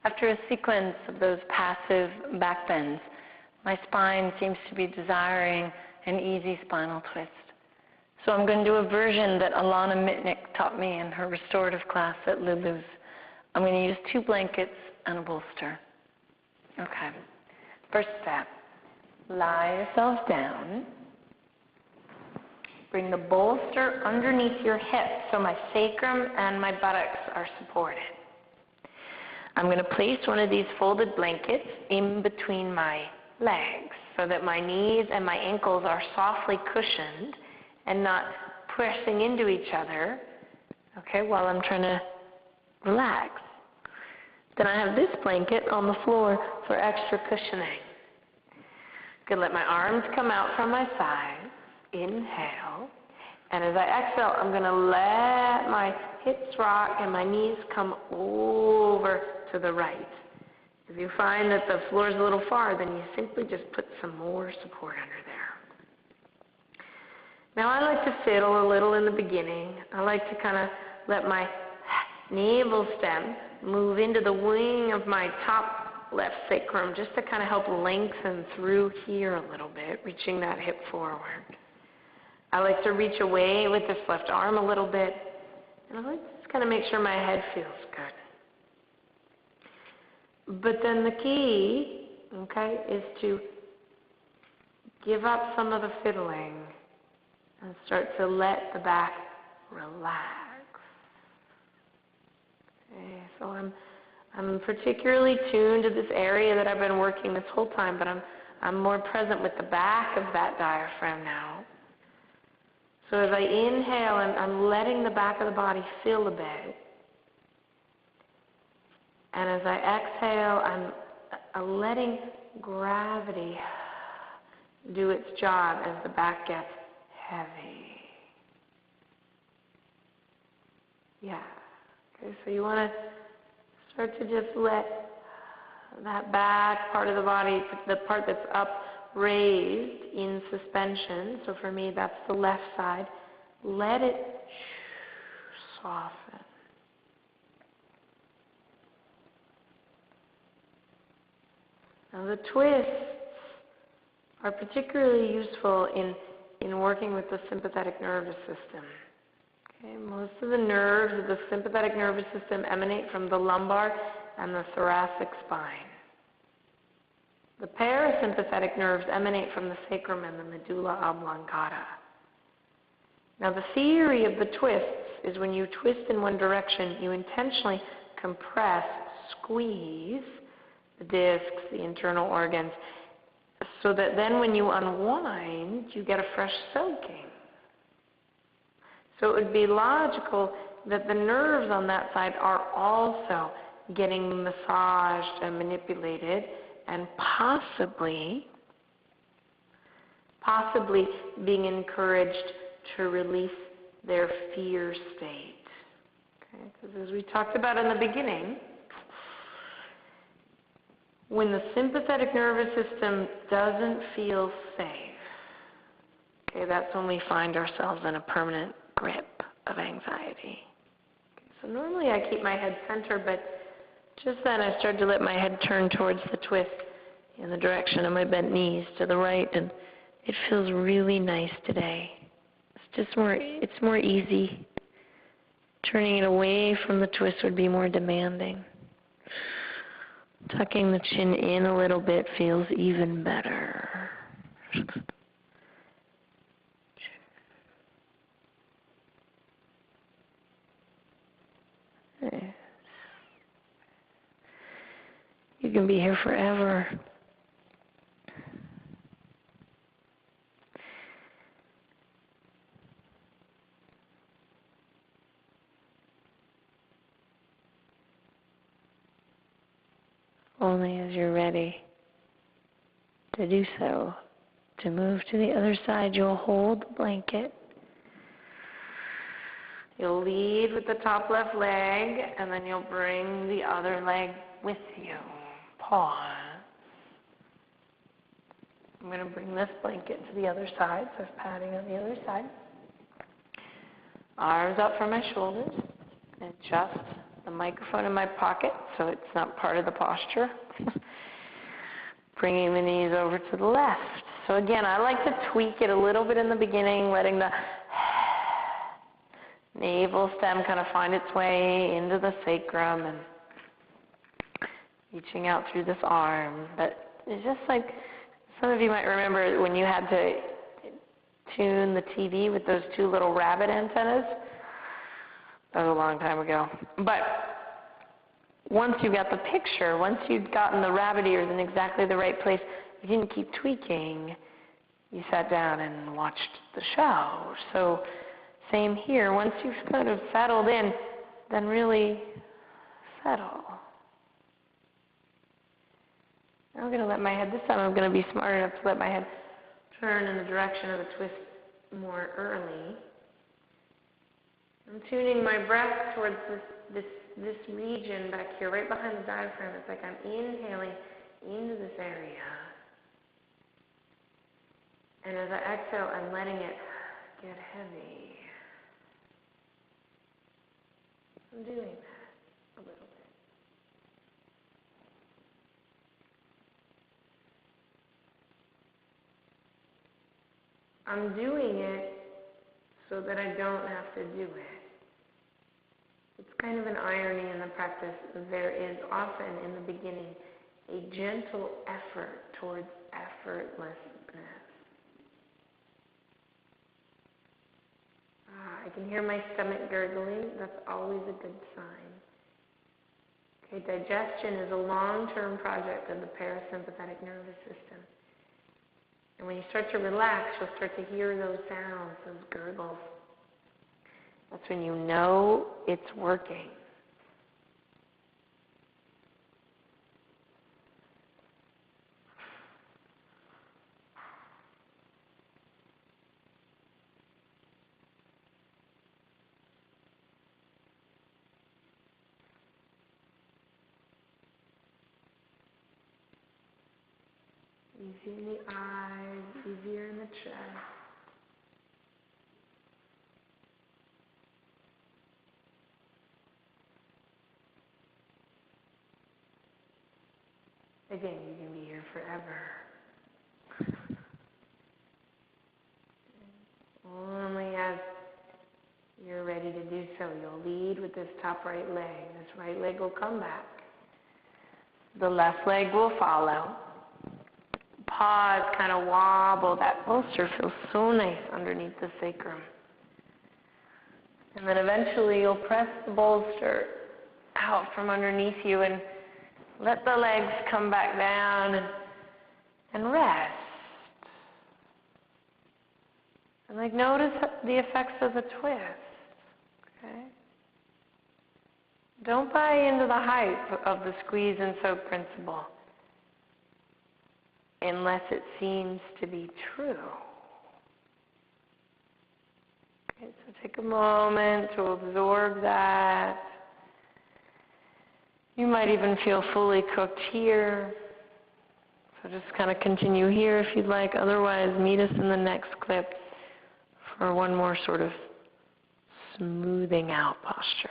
After a sequence of those passive back bends, my spine seems to be desiring an easy spinal twist. So I'm going to do a version that Alana Mitnick taught me in her restorative class at Lulu's. I'm going to use 2 blankets and a bolster. Okay. First step, lie yourself down. Bring the bolster underneath your hips so my sacrum and my buttocks are supported. I'm going to place one of these folded blankets in between my legs so that my knees and my ankles are softly cushioned and not pressing into each other, okay, while I'm trying to relax. Then I have this blanket on the floor for extra cushioning. Good, let my arms come out from my sides. Inhale. And as I exhale, I'm going to let my hips rock and my knees come over to the right. If you find that the floor is a little far, then you simply just put some more support under there. Now I like to fiddle a little in the beginning. I like to kind of let my navel stem move into the wing of my top left sacrum just to kind of help lengthen through here a little bit, reaching that hip forward. I like to reach away with this left arm a little bit, and I like to just kind of make sure my head feels good. But then the key, okay, is to give up some of the fiddling and start to let the back relax. Okay, so I'm particularly tuned to this area that I've been working this whole time, but I'm more present with the back of that diaphragm now. So as I inhale, I'm letting the back of the body fill a bit. And as I exhale, I'm letting gravity do its job as the back gets heavy. Yeah. Okay, so you want to start to just let that back part of the body, the part that's up, raised in suspension. So for me, that's the left side. Let it soften. Now the twists are particularly useful in working with the sympathetic nervous system. Okay, most of the nerves of the sympathetic nervous system emanate from the lumbar and the thoracic spine. The parasympathetic nerves emanate from the sacrum and the medulla oblongata. Now the theory of the twists is when you twist in one direction, you intentionally compress, squeeze the discs, the internal organs, so that then when you unwind, you get a fresh soaking. So it would be logical that the nerves on that side are also getting massaged and manipulated and possibly being encouraged to release their fear state. Okay? Because as we talked about in the beginning, when the sympathetic nervous system doesn't feel safe, okay, that's when we find ourselves in a permanent grip of anxiety. Okay, so normally I keep my head center, but just then I started to let my head turn towards the twist in the direction of my bent knees to the right, and it feels really nice today. It's more easy. Turning it away from the twist would be more demanding. Tucking the chin in a little bit feels even better. You can be here forever. Only as you're ready to do so. To move to the other side, you'll hold the blanket. You'll lead with the top left leg, and then you'll bring the other leg with you. Pause. I'm going to bring this blanket to the other side, so padding on the other side. Arms up from my shoulders, and just the microphone in my pocket so it's not part of the posture. Bringing the knees over to the left. So again, I like to tweak it a little bit in the beginning, letting the navel stem kind of find its way into the sacrum and reaching out through this arm. But it's just like, some of you might remember when you had to tune the TV with those two little rabbit antennas. That was a long time ago. But once you got the picture, once you'd gotten the rabbit ears in exactly the right place, you didn't keep tweaking. You sat down and watched the show. So same here. Once you've kind of settled in, then really settle. I'm going to let my head, this time I'm going to be smart enough to let my head turn in the direction of the twist more early. I'm tuning my breath towards this region back here, right behind the diaphragm. It's like I'm inhaling into this area. And as I exhale, I'm letting it get heavy. I'm doing that a little bit. I'm doing it so that I don't have to do it. It's kind of an irony in the practice. There is often in the beginning a gentle effort towards effortlessness. I can hear my stomach gurgling. That's always a good sign. Okay, digestion is a long-term project of the parasympathetic nervous system. And when you start to relax, you'll start to hear those sounds, those gurgles. That's when you know it's working. Easier in the eyes, easier in the chest. Again, you can be here forever. Only as you're ready to do so, you'll lead with this top right leg. This right leg will come back. The left leg will follow. Pause, kind of wobble. That bolster feels so nice underneath the sacrum. And then eventually you'll press the bolster out from underneath you and let the legs come back down and rest. And like notice the effects of the twist. Okay? Don't buy into the hype of the squeeze and soak principle unless it seems to be true. Okay, so take a moment to absorb that. You might even feel fully cooked here. So just kind of continue here if you'd like. Otherwise, meet us in the next clip for one more sort of smoothing out posture.